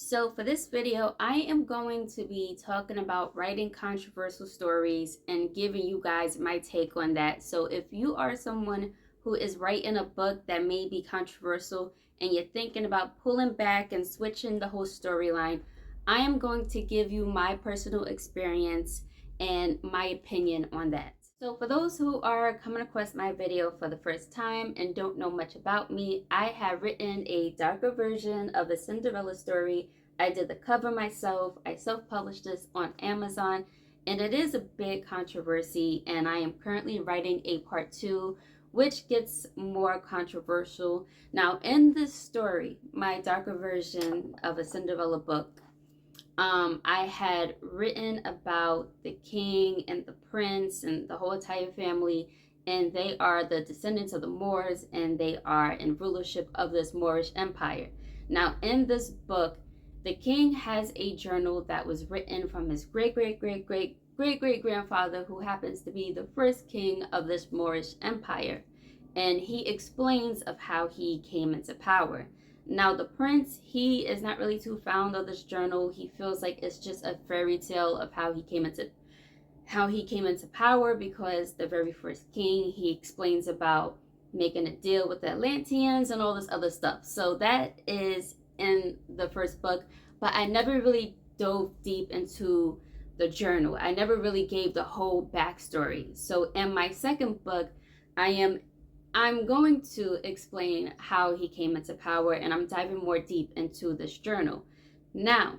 So for this video, I am going to be talking about writing controversial stories and giving you guys my take on that. So if you are someone who is writing a book that may be controversial and you're thinking about pulling back and switching the whole storyline, I am going to give you my personal experience and my opinion on that. So for those who are coming across my video for the first time and don't know much about me, I have written a darker version of the Cinderella story. I did the cover myself. I self-published this on Amazon, and it is a big controversy, and I am currently writing a part 2 which gets more controversial. Now, in this story, my darker version of a Cinderella book, I had written about the king and the prince and the whole entire family, and they are the descendants of the Moors, and they are in rulership of this Moorish empire. Now, in this book, the king has a journal that was written from his great great great great great great grandfather, who happens to be the first king of this Moorish empire, and he explains of how he came into power. Now, the prince, he is not really too fond of this journal. He feels like it's just a fairy tale of how he came into power, because the very first king, he explains about making a deal with the Atlanteans and all this other stuff. So that is in the first book, but I never really dove deep into the journal. I never really gave the whole backstory. So in my second book, I'm going to explain how he came into power, and I'm diving more deep into this journal. Now,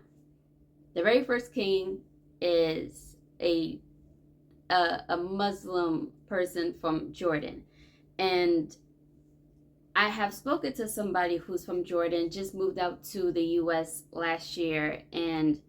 the very first king is a Muslim person from Jordan, and I have spoken to somebody who's from Jordan, just moved out to the U.S. last year, and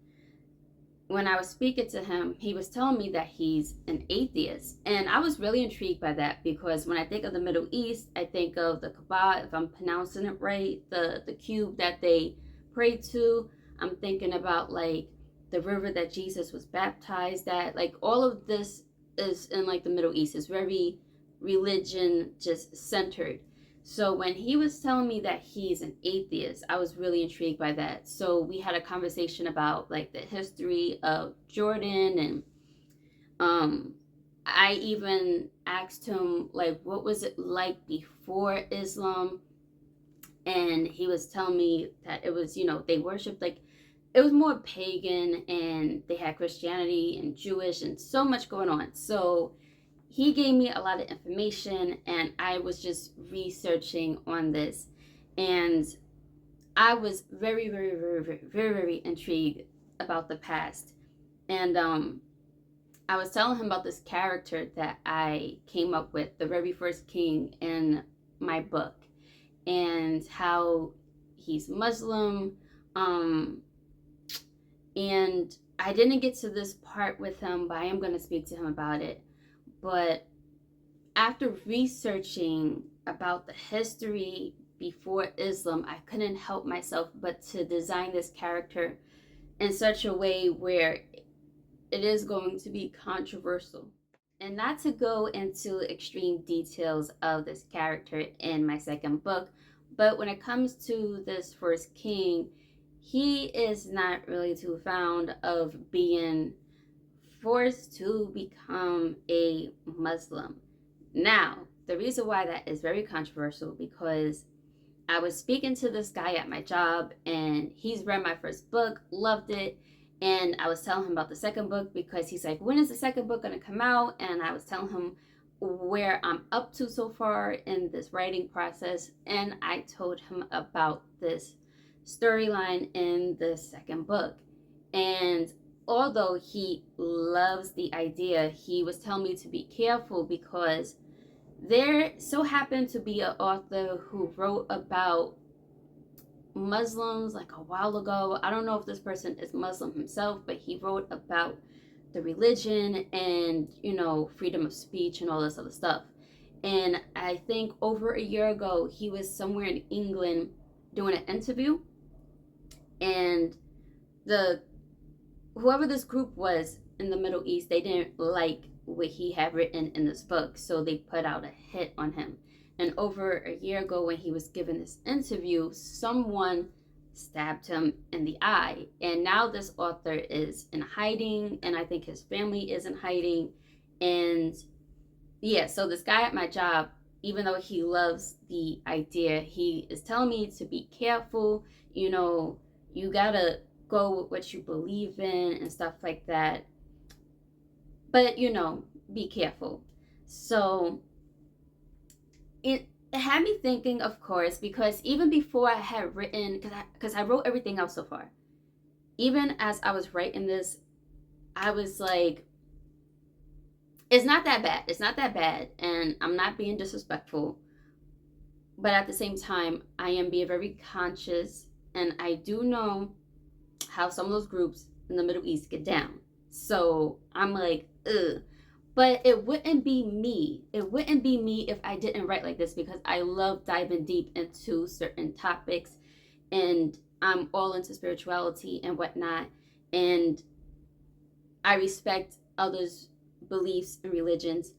when I was speaking to him, he was telling me that he's an atheist. And I was really intrigued by that, because when I think of the Middle East, I think of the Kaaba, if I'm pronouncing it right, the cube that they pray to. I'm thinking about like the river that Jesus was baptized at. Like all of this is in like the Middle East. It's very religion just centered. So when he was telling me that he's an atheist, I was really intrigued by that. So we had a conversation about like the history of Jordan, and I even asked him like what was it like before Islam, and he was telling me that it was, they worshiped like, it was more pagan, and they had Christianity and Jewish and so much going on. So he gave me a lot of information, and I was just researching on this, and I was very, very, very, very, very, very intrigued about the past. And I was telling him about this character that I came up with, the very first king in my book, and how he's Muslim. And I didn't get to this part with him, but I am going to speak to him about it. But after researching about the history before Islam, I couldn't help myself but to design this character in such a way where it is going to be controversial. And not to go into extreme details of this character in my second book, but when it comes to this first king, he is not really too fond of being forced to become a Muslim. Now, the reason why that is very controversial, because I was speaking to this guy at my job, and he's read my first book, loved it, and I was telling him about the second book, because he's like, when is the second book going to come out? And I was telling him where I'm up to so far in this writing process, and I told him about this storyline in the second book. And although he loves the idea, he was telling me to be careful, because there so happened to be an author who wrote about Muslims like a while ago. I don't know if this person is Muslim himself, but he wrote about the religion and, freedom of speech and all this other stuff. And I think over a year ago, he was somewhere in England doing an interview, and whoever this group was in the Middle East, they didn't like what he had written in this book, so they put out a hit on him. And over a year ago, when he was given this interview, someone stabbed him in the eye. And now this author is in hiding, and I think his family is in hiding. And yeah, so this guy at my job, even though he loves the idea, he is telling me to be careful. You know, you gotta go with what you believe in and stuff like that. But, be careful. So it had me thinking, of course, because even before I had written, because I wrote everything else so far, even as I was writing this, I was like, it's not that bad. It's not that bad. And I'm not being disrespectful. But at the same time, I am being very conscious. And I do know how some of those groups in the Middle East get down. So I'm like, ugh. But it wouldn't be me. It wouldn't be me if I didn't write like this, because I love diving deep into certain topics, and I'm all into spirituality and whatnot. And I respect others' beliefs and religions.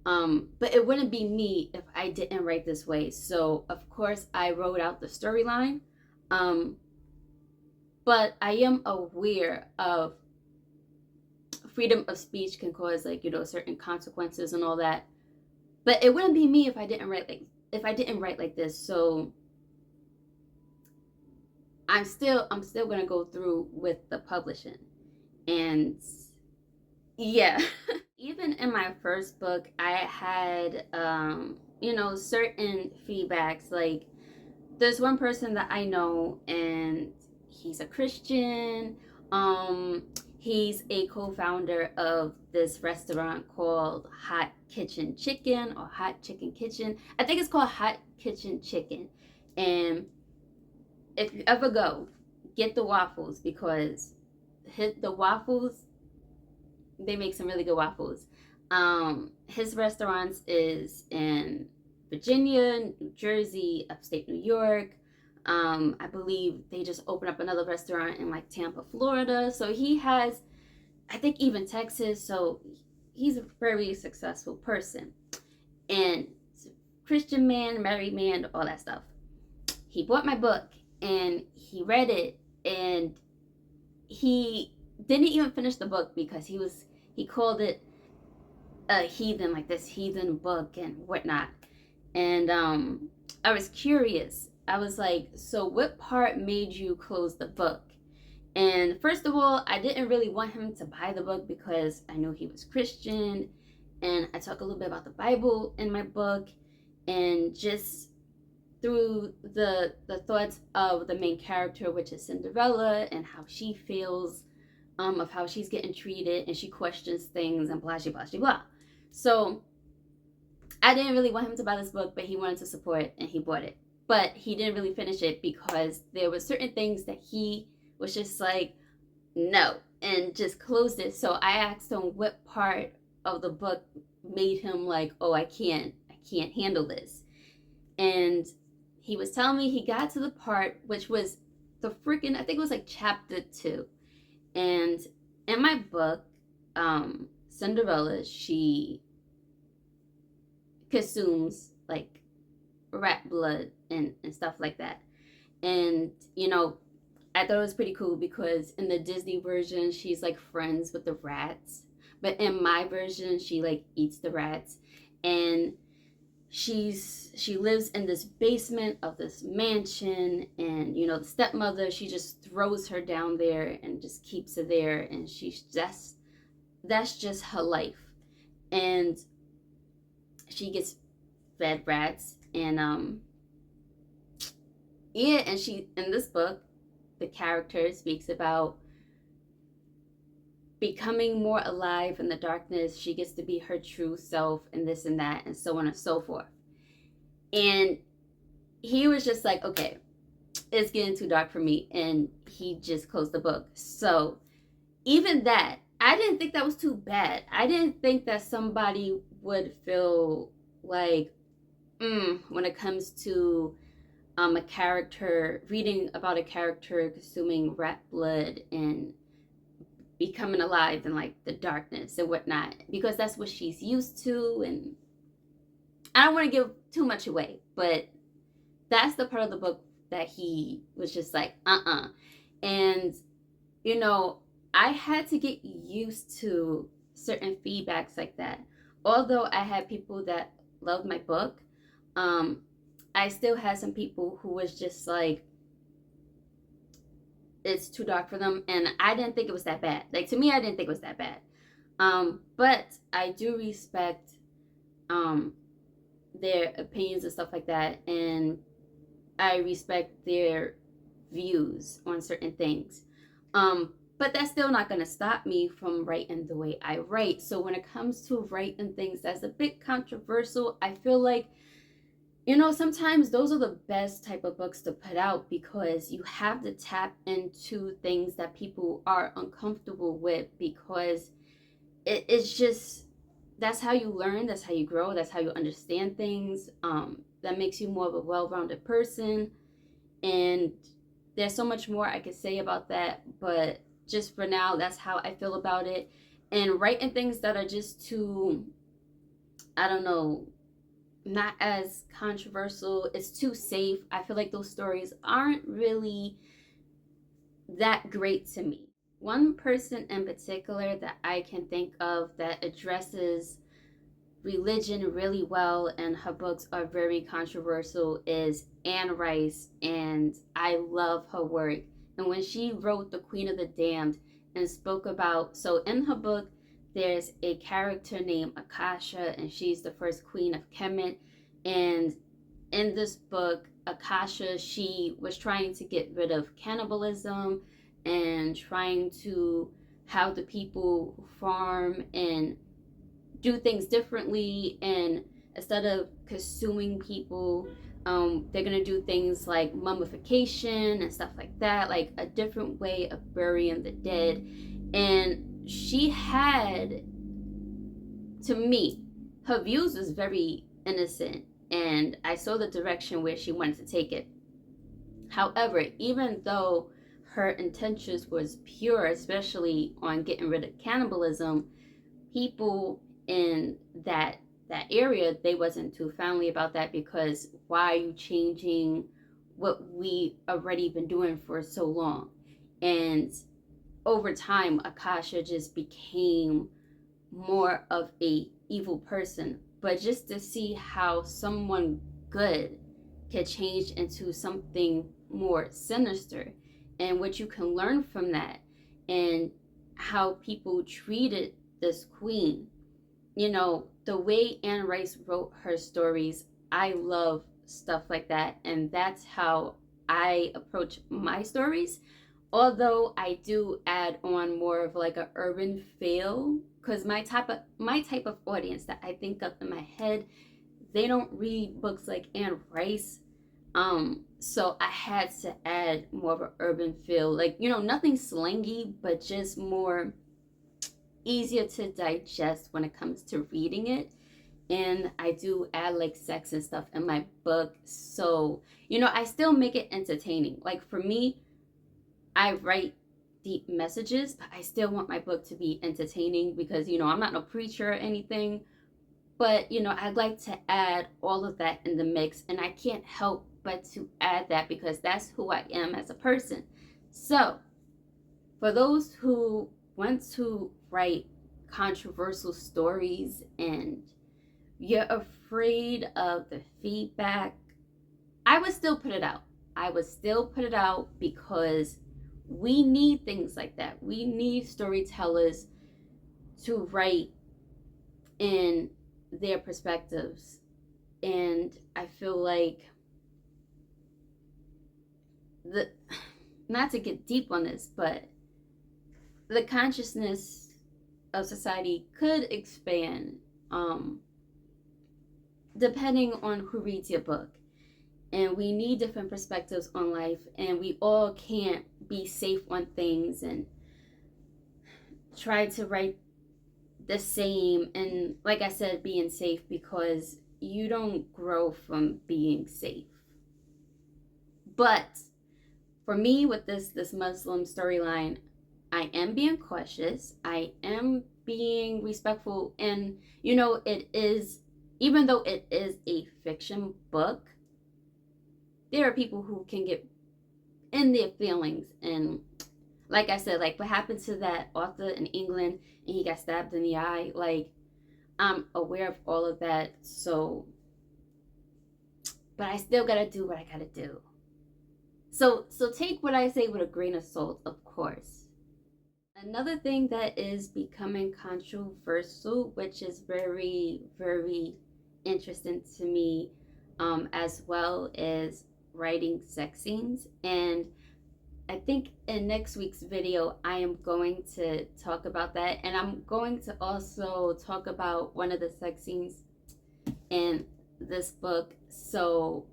But it wouldn't be me if I didn't write this way. So of course I wrote out the storyline. But I am aware of freedom of speech can cause, like, certain consequences and all that. But it wouldn't be me if I didn't write like this. So I'm still gonna go through with the publishing. And yeah. Even in my first book, I had certain feedbacks. Like, there's one person that I know, and he's a Christian. He's a co-founder of this restaurant called Hot Kitchen Chicken, or Hot Chicken Kitchen. I think it's called Hot Kitchen Chicken. And if you ever go, get the waffles, because the waffles, they make some really good waffles. His restaurants is in Virginia, New Jersey, upstate New York. I believe they just opened up another restaurant in like Tampa, Florida. So he has, I think, even Texas. So he's a very successful person. And Christian man, married man, all that stuff. He bought my book and he read it, and he didn't even finish the book because he called it a heathen, like this heathen book and whatnot. And I was curious. I was like, so what part made you close the book? And first of all, I didn't really want him to buy the book because I knew he was Christian, and I talk a little bit about the Bible in my book, and just through the thoughts of the main character, which is Cinderella, and how she feels of how she's getting treated, and she questions things and blah, blah, blah, blah. So I didn't really want him to buy this book, but he wanted to support, and he bought it. But he didn't really finish it because there were certain things that he was just like, no, and just closed it. So I asked him what part of the book made him like, oh, I can't handle this. And he was telling me he got to the part which was I think it was like chapter 2. And in my book, Cinderella, she consumes like rat blood and stuff like that. And I thought it was pretty cool because in the Disney version, she's like friends with the rats, but in my version, she like eats the rats. And she lives in this basement of this mansion, and the stepmother, she just throws her down there and just keeps her there, and that's just her life. And she gets fed rats. And and she, in this book, the character speaks about becoming more alive in the darkness. She gets to be her true self, and this and that, and so on and so forth. And he was just like, okay, it's getting too dark for me, and he just closed the book. So even that, I didn't think that was too bad. I didn't think that somebody would feel like, when it comes to a character, reading about a character consuming rat blood and becoming alive in like the darkness and whatnot, because that's what she's used to. And I don't want to give too much away, but that's the part of the book that he was just like, And, you know, I had to get used to certain feedbacks like that. Although I had people that loved my book, um, I still had some people who was just like, it's too dark for them. And I didn't think it was that bad. Like, to me, I didn't think it was that bad. But I do respect um, their opinions and stuff like that. And I respect their views on certain things. But that's still not going to stop me from writing the way I write. So when it comes to writing things that's a bit controversial, I feel like, sometimes those are the best type of books to put out because you have to tap into things that people are uncomfortable with because it's just, that's how you learn, that's how you grow, that's how you understand things. That makes you more of a well-rounded person. And there's so much more I could say about that, but just for now, that's how I feel about it. And writing things that are just too, I don't know, not as controversial, it's too safe. I feel like those stories aren't really that great to me. One person in particular that I can think of that addresses religion really well and her books are very controversial is Anne Rice, and I love her work. And when she wrote The Queen of the Damned and spoke about, so in her book there's a character named Akasha, and she's the first queen of Kemet. And in this book, Akasha, she was trying to get rid of cannibalism and trying to have the people farm and do things differently, and instead of consuming people, they're gonna do things like mummification and stuff like that, like a different way of burying the dead. And she had, to me, her views was very innocent, and I saw the direction where she wanted to take it. However, even though her intentions was pure, especially on getting rid of cannibalism, people in that area, they wasn't too friendly about that because why are you changing what we already been doing for so long? And over time, Akasha just became more of a evil person. But just to see how someone good could change into something more sinister, and what you can learn from that, and how people treated this queen. The way Anne Rice wrote her stories, I love stuff like that, and that's how I approach my stories. Although I do add on more of like a urban feel, because my type of audience that I think of in my head, they don't read books like Anne Rice. So I had to add more of an urban feel, like nothing slangy, but just more easier to digest when it comes to reading it. And I do add like sex and stuff in my book, so I still make it entertaining. Like for me, I write deep messages, but I still want my book to be entertaining because I'm not no preacher or anything. But I'd like to add all of that in the mix, and I can't help but to add that because that's who I am as a person. So for those who want to write controversial stories and you're afraid of the feedback, I would still put it out. I would still put it out because we need things like that. We need storytellers to write in their perspectives. And I feel like not to get deep on this, but the consciousness of society could expand depending on who reads your book. And we need different perspectives on life, and we all can't be safe on things and try to write the same. And like I said, being safe, because you don't grow from being safe. But for me, with this Muslim storyline, I am being cautious. I am being respectful. And, it is, even though it is a fiction book, there are people who can get in their feelings. And like I said, like what happened to that author in England and he got stabbed in the eye, like I'm aware of all of that. So, but I still gotta do what I gotta do. So take what I say with a grain of salt, of course. Another thing that is becoming controversial, which is very, very interesting to me, as well, is writing sex scenes. And I think in next week's video, I am going to talk about that. And I'm going to also talk about one of the sex scenes in this book. So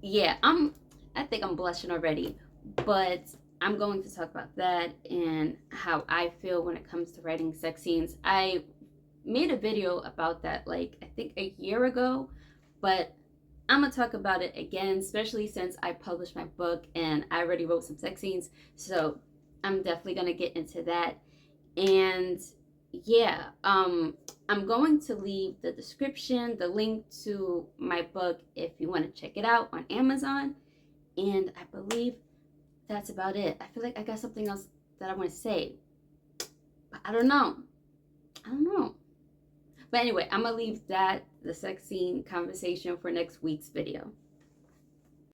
yeah, I think I'm blushing already, but I'm going to talk about that and how I feel when it comes to writing sex scenes. I made a video about that like I think a year ago, but I'm gonna talk about it again, especially since I published my book and I already wrote some sex scenes. So I'm definitely gonna get into that. And yeah, I'm going to leave the description, the link to my book if you want to check it out on Amazon. And I believe that's about it. I feel like I got something else that I want to say, but I don't know. I don't know. But anyway, I'm gonna leave that, the sex scene conversation, for next week's video.